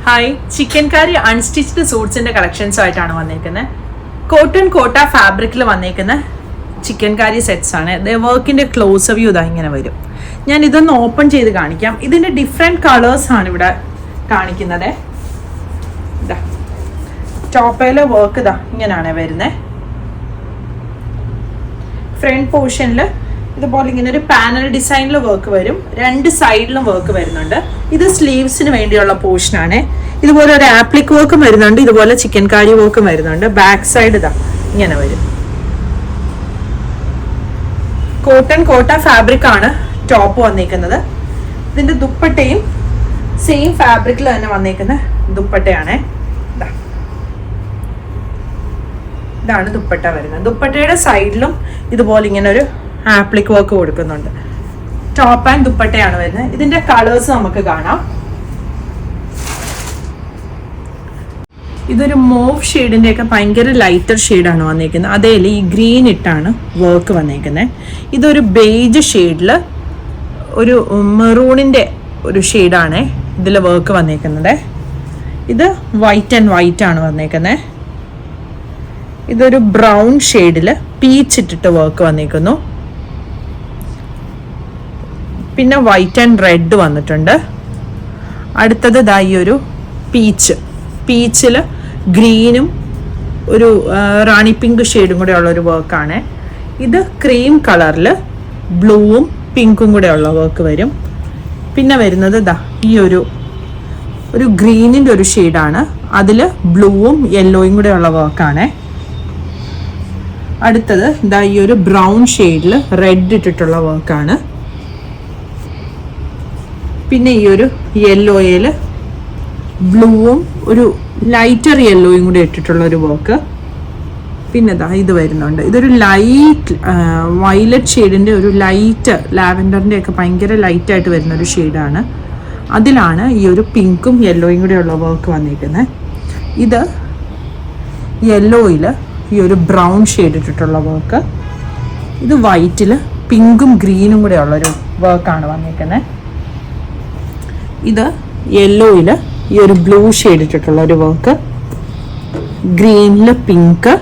Hi, chicken കറി unstitched സൂട്ട്സിന്റെ collections ആയിട്ടാണ് വന്നേക്കുന്നത്. Cotton കോട്ട ഫാബ്രിക്കിൽ വന്നേക്കുന്ന ചിക്കൻ കറി സെറ്റ്സ് ആണ്. വർക്കിന്റെ ക്ലോസ് വ്യൂ ഇതാ ഇങ്ങനെ വരും. ഞാൻ ഇതൊന്ന് ഓപ്പൺ ചെയ്ത് കാണിക്കാം. ഇതിന്റെ ഡിഫറെന്റ് കളേഴ്സ് ആണ് ഇവിടെ കാണിക്കുന്നത്. ഇതാ ടോപ്പയിലെ വർക്ക് ഇതാ ഇങ്ങനെയാണ് വരുന്നത്. ഫ്രണ്ട് പോർഷനിൽ ഇതുപോലെ ഇങ്ങനെ ഒരു പാനൽ ഡിസൈനിൽ വർക്ക് വരും. രണ്ട് സൈഡിലും വർക്ക് വരുന്നുണ്ട്. ഇത് സ്ലീവ്സിന് വേണ്ടിയുള്ള പോർഷനാണ്. ഇതുപോലെ ഒരു ആപ്ലിക് വർക്കും വരുന്നുണ്ട്. ഇതുപോലെ ചിക്കൻ കാരി വർക്കും വരുന്നുണ്ട്. ബാക്ക് സൈഡ് ഇതാ ഇങ്ങനെ വരും. കോട്ടൺ കോട്ട ഫാബ്രിക് ആണ് ടോപ്പ് വന്നേക്കുന്നത്. ഇതിന്റെ ദുപ്പട്ടയും സെയിം ഫാബ്രിക്കിൽ തന്നെ വന്നേക്കുന്ന ദുപ്പട്ടയാണ്. ഇതാണ് ദുപ്പട്ട വരുന്നത്. ദുപ്പട്ടയുടെ സൈഡിലും ഇതുപോലെ ഇങ്ങനെ ഒരു ആപ്ലിക് വർക്ക് കൊടുക്കുന്നുണ്ട്. ടോപ്പ് ആൻഡ് ദുപ്പട്ടയാണ് വരുന്നത്. ഇതിന്റെ കളേഴ്സ് നമുക്ക് കാണാം. ഇതൊരു മോവ് ഷെയ്ഡിന്റെ ഒക്കെ ഭയങ്കര ലൈറ്റർ ഷെയ്ഡാണ് വന്നേക്കുന്നത്. അതേല ഈ ഗ്രീൻ ഇട്ടാണ് വർക്ക് വന്നേക്കുന്നത്. ഇതൊരു ബേജ് ഷെയ്ഡിൽ ഒരു മെറൂണിന്റെ ഒരു ഷെയ്ഡാണ് ഇതിൽ വർക്ക് വന്നേക്കുന്നത്. ഇത് വൈറ്റ് ആൻഡ് വൈറ്റ് ആണ് വന്നേക്കുന്നത്. ഇതൊരു ബ്രൗൺ ഷെയ്ഡിൽ പീച്ച് ഇട്ടിട്ട് വർക്ക് വന്നേക്കുന്നു. പിന്നെ വൈറ്റ് ആൻഡ് റെഡ് വന്നിട്ടുണ്ട്. അടുത്തത് ഇതാ ഈ ഒരു പീച്ചിൽ ഗ്രീനും ഒരു റാണി പിങ്ക് ഷെയ്ഡും കൂടെ ഉള്ള ഒരു വർക്കാണ്. ഇത് ക്രീം കളറിൽ ബ്ലൂവും പിങ്കും കൂടെ ഉള്ള വർക്ക് വരും. പിന്നെ വരുന്നത് ഇതാ ഈ ഒരു ഗ്രീനിൻ്റെ ഒരു ഷെയ്ഡാണ്. അതിൽ ബ്ലൂവും യെല്ലോയും കൂടെ ഉള്ള വർക്കാണ്. അടുത്തത് ഇതാ ഈ ഒരു ബ്രൗൺ ഷെയ്ഡിൽ റെഡ് ഇട്ടിട്ടുള്ള വർക്കാണ്. പിന്നെ ഈ ഒരു യെല്ലോയിൽ ബ്ലൂവും ഒരു ലൈറ്റർ യെല്ലോയും കൂടി ഇട്ടിട്ടുള്ള ഒരു വർക്ക്. പിന്നെ ഇത് വരുന്നുണ്ട്. ഇതൊരു ലൈറ്റ് വയലറ്റ് ഷെയ്ഡിൻ്റെ ഒരു ലൈറ്റ് ലാവൻഡറിൻ്റെ ഒക്കെ ഭയങ്കര ലൈറ്റായിട്ട് വരുന്ന ഒരു ഷെയ്ഡാണ്. അതിലാണ് ഈ ഒരു പിങ്കും യെല്ലോയും കൂടെ ഉള്ള വർക്ക് വന്നിരിക്കുന്നത്. ഇത് യെല്ലോയിൽ ഈ ഒരു ബ്രൗൺ ഷെയ്ഡ് ഇട്ടിട്ടുള്ള വർക്ക്. ഇത് വൈറ്റിൽ പിങ്കും ഗ്രീനും കൂടെ ഉള്ളൊരു വർക്കാണ് വന്നിരിക്കുന്നത്. ഇത് യെല്ലോയിൽ ഈ ഒരു ബ്ലൂ ഷെയ്ഡ് ഇട്ടിട്ടുള്ള ഒരു വർക്ക്. ഗ്രീനിൽ പിങ്ക്,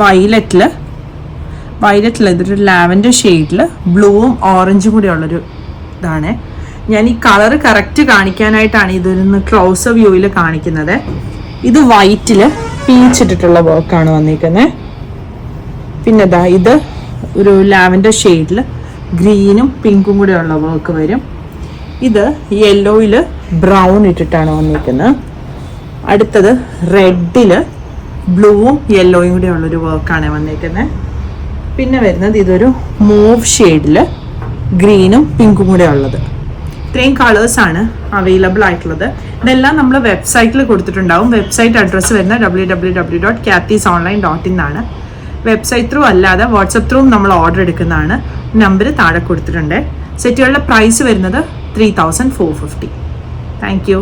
വയലറ്റിൽ ഇതൊരു ലാവൻഡർ ഷെയ്ഡിൽ ബ്ലൂവും ഓറഞ്ചും കൂടി ഉള്ളൊരു ഇതാണ്. ഞാൻ ഈ കളർ കറക്റ്റ് കാണിക്കാനായിട്ടാണ് ഇതൊന്ന് ക്ലോസ് വ്യൂവിൽ കാണിക്കുന്നത്. ഇത് വൈറ്റിൽ പീച്ച് ഇട്ടിട്ടുള്ള വർക്കാണ് വന്നിരിക്കുന്നത്. പിന്നെ ഇത് ഒരു ലാവൻഡർ ഷെയ്ഡിൽ ഗ്രീനും പിങ്കും കൂടെ ഉള്ള വർക്ക് വരും. ഇത് യെല്ലോയിൽ ബ്രൗൺ ഇട്ടിട്ടാണ് വന്നിരിക്കുന്നത്. അടുത്തത് റെഡിൽ ബ്ലൂവും യെല്ലോയും കൂടെ ഉള്ളൊരു വർക്കാണ് വന്നിരിക്കുന്നത്. പിന്നെ വരുന്നത് ഇതൊരു മൂവ് ഷെയ്ഡിൽ ഗ്രീനും പിങ്കും കൂടെ ഉള്ളത്. ഇത്രയും കളേഴ്സാണ് അവൈലബിൾ ആയിട്ടുള്ളത്. ഇതെല്ലാം നമ്മൾ വെബ്സൈറ്റിൽ കൊടുത്തിട്ടുണ്ടാവും. വെബ്സൈറ്റ് അഡ്രസ്സ് വരുന്നത് www.kathysonline.in ആണ്. വെബ്സൈറ്റ് ത്രൂ അല്ലാതെ വാട്സപ്പ് ത്രൂ നമ്മൾ ഓർഡർ എടുക്കുന്നതാണ്. നമ്പർ താഴെ കൊടുത്തിട്ടുണ്ട്. സെറ്റുകളുടെ പ്രൈസ് വരുന്നത് 3450. Thank you.